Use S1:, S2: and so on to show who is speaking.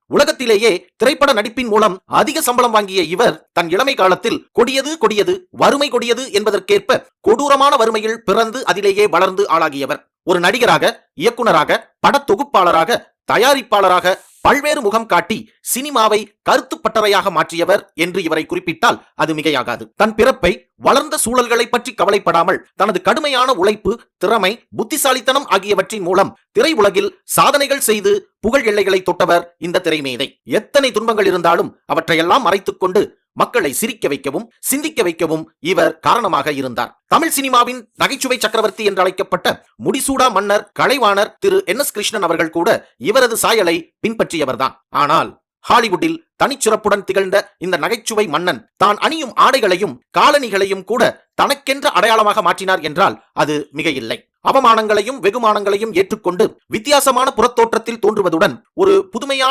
S1: உலகத்திலேயே திரைப்பட நடிப்பின் மூலம் அதிக சம்பளம் வாங்கிய இவர் தன் இளமை காலத்தில் கொடியது கொடியது வறுமை கொடியது என்பதற்கேற்ப கொடூரமான வறுமையில் பிறந்து அதிலேயே வளர்ந்து ஆளாகியவர். ஒரு நடிகராக, இயக்குனராக, படத்தொகுப்பாளராக, தயாரிப்பாளராக பல்வேறு முகம் காட்டி சினிமாவை கருத்து பட்டறையாக மாற்றியவர் என்று இவரை குறிப்பிட்டால் அது மிகையாகாது. தன் பிறப்பை, வளர்ந்த சூழல்களை பற்றி கவலைப்படாமல் தனது கடுமையான உழைப்பு, திறமை, புத்திசாலித்தனம் ஆகியவற்றின் மூலம் திரை உலகில் சாதனைகள் செய்து புகழ் எல்லைகளை தொட்டவர் இந்த திரைமேதை. எத்தனை துன்பங்கள் இருந்தாலும் அவற்றையெல்லாம் மறைத்துக் கொண்டு மக்களை சிரிக்க வைக்கவும் சிந்திக்க வைக்கவும் இவர் காரணமாக இருந்தார். தமிழ் சினிமாவின் நகைச்சுவை சக்கரவர்த்தி என்று அழைக்கப்பட்ட முடிசூடா மன்னர் கலைவாணர் திரு NS கிருஷ்ணன் அவர்கள் கூட இவரது சாயலை பின்பற்றியவர்தான். ஆனால் ஹாலிவுட்டில் தனிச்சிறப்புடன் திகழ்ந்த இந்த நகைச்சுவை மன்னன் தான் அணியும் ஆடைகளையும் காலணிகளையும் கூட தனக்கென்ற அடையாளமாக மாற்றினார் என்றால் அது மிக இல்லை. அவமானங்களையும் வெகுமானங்களையும் ஏற்றுக்கொண்டு வித்தியாசமான புறத்தோற்றத்தில் தோன்றுவதுடன் ஒரு புதுமையான